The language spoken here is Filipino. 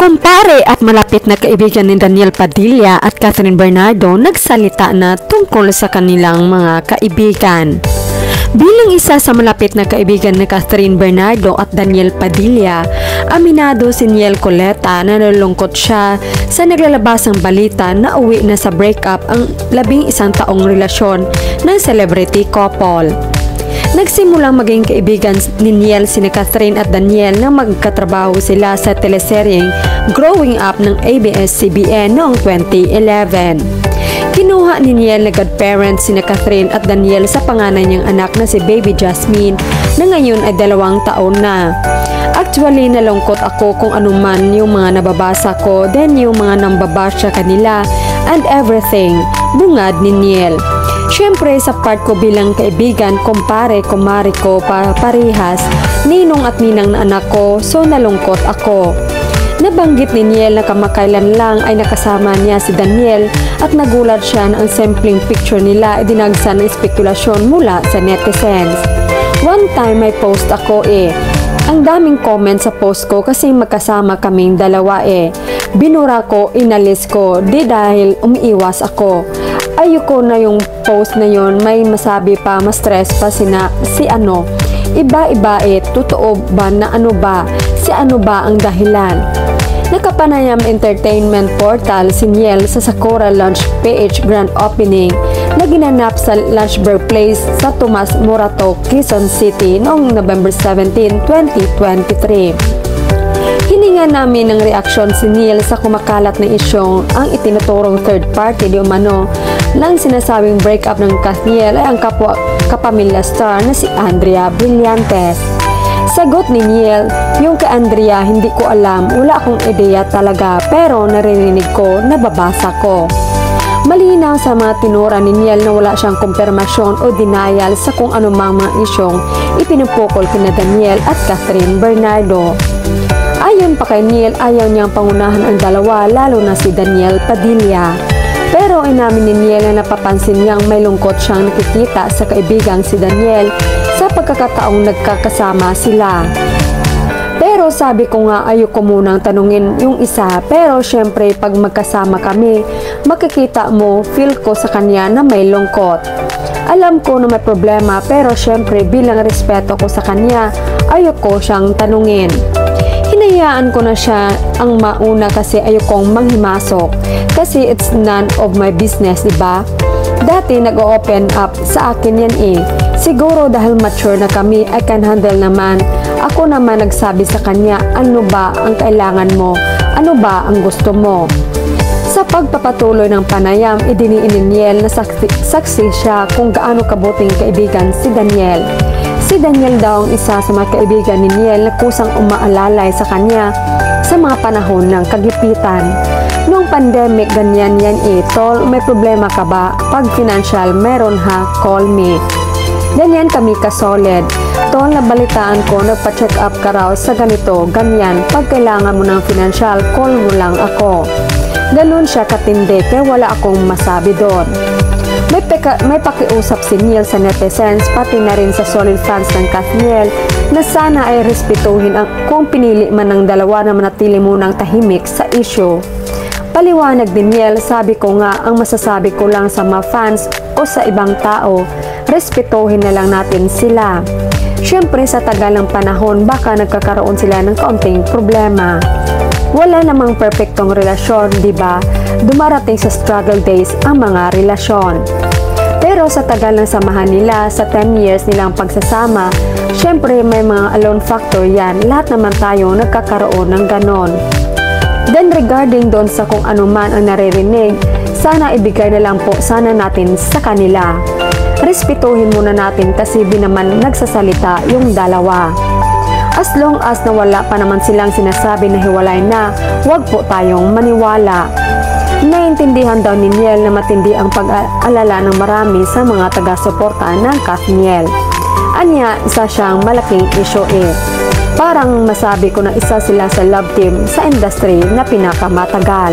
Kumpare at malapit na kaibigan ni Daniel Padilla at Catherine Bernardo nagsalita na tungkol sa kanilang mga kaibigan. Bilang isa sa malapit na kaibigan ni Catherine Bernardo at Daniel Padilla, aminado si Niel Coleta na nalulungkot siya sa naglalabasang balita na uwi na sa breakup ang 11 taong relasyon ng celebrity couple. Nagsimulang maging kaibigan ni Niel sina Catherine at Daniel nang magkatrabaho sila sa teleseryeng Growing Up ng ABS-CBN noong 2011. Kinuha ni Niel na godparents sina Catherine at Daniel sa panganay niyang anak na si Baby Jasmine na ngayon ay 2 taon na. Actually, nalungkot ako kung anuman yung mga nababasa ko, then yung mga nambabasya kanila and everything, bungad ni Niel. Siyempre, sa part ko bilang kaibigan, kumpare, kumari ko, parehas, ninong at ninang na anak ko, so nalungkot ako. Nabanggit ni Niel na kamakailan lang ay nakasama niya si Daniel at nagulat siya na ang sampling picture nila ay dinagsa ng spekulasyon mula sa netizens. One time may post ako ang daming comment sa post ko kasi magkasama kaming dalawa Binura ko, inalis ko, di dahil umiiwas ako. Ayoko na yung post na yon, may masabi pa, ma-stress pa si iba-iba totoo ba na ano ba, si ano ba ang dahilan. Nakapanayam entertainment portal si Niel sa Sakura Lunch PH Grand Opening na ginanap sa Lunchburg Place sa Tomas Morato, Quezon City noong November 17, 2023. Hininga namin ng reaksyon si Niel sa kumakalat na isyong ang itinuturong third party di umano ng sinasabing breakup ng Catniel ay ang kapamilya star na si Andrea Brillantes. Sagot ni Niel, yung kay Andrea hindi ko alam, wala akong ideya talaga pero naririnig ko, nababasa ko. Malinaw sa mga tinura ni Niel na wala siyang kumpirmasyon o denial sa kung anumang mga isyong ipinupukol kina Daniel at Catherine Bernardo. Ayon pa kay Niel, ayaw niyang pangunahan ang dalawa lalo na si Daniel Padilla. Pero inamin ni Niel na napapansin niyang may lungkot siyang nakikita sa kaibigang si Daniel sa pagkakataong nagkakasama sila. Pero sabi ko nga ayoko munang tanungin yung isa, pero syempre pag magkasama kami, makikita mo, feel ko sa kanya na may lungkot. Alam ko na may problema pero syempre bilang respeto ko sa kanya, ayoko siyang tanungin. Hinayaan ko na siya ang mauna kasi ayokong manghimasok kasi it's none of my business, diba? Dati nag-open up sa akin yan Siguro dahil mature na kami, I can handle naman. Ako naman nagsabi sa kanya, ano ba ang kailangan mo? Ano ba ang gusto mo? Sa pagpapatuloy ng panayam, idiniin ni Niel na saksi siya kung gaano kabuting kaibigan si Daniel. Si Daniel daw ang isa sa mga kaibigan ni Niel na kusang umaalalay sa kanya sa mga panahon ng kagipitan. Noong pandemic, ganyan yan tol, may problema ka ba? Pag financial, meron ha, call me. Ganyan kami ka-solid. Tol, nabalitaan ko, nagpa-check up ka raw sa ganito, ganyan. Pag kailangan mo ng financial, call mo lang ako. Ganun siya katindi, kaya wala akong masabi doon. May pakiusap si Niel sa netizens pati na rin sa solid fans ng Catniel na sana ay respetuhin kung pinili man ng dalawa na manatili munang tahimik sa issue. Paliwanag din Niel, sabi ko nga ang masasabi ko lang sa mga fans o sa ibang tao, respetuhin na lang natin sila. Siyempre sa tagal ng panahon baka nagkakaroon sila ng kaunting problema. Wala namang perpektong relasyon, diba? Dumarating sa struggle days ang mga relasyon. Pero sa tagal ng samahan nila, sa 10 years nilang pagsasama, syempre may mga alone factor yan. Lahat naman tayo nagkakaroon ng ganon. Then regarding doon sa kung ano man ang naririnig, sana ibigay na lang po sana natin sa kanila. Respetuhin muna natin kasi naman nagsasalita yung dalawa. As long as nawala pa naman silang sinasabi na hiwalay na, huwag po tayong maniwala. Naintindihan daw ni Niel na matindi ang pag-alala ng marami sa mga taga-suporta ng Catniel. Anya, isa siyang malaking issue Parang masabi ko na isa sila sa love team sa industry na pinakamatagal.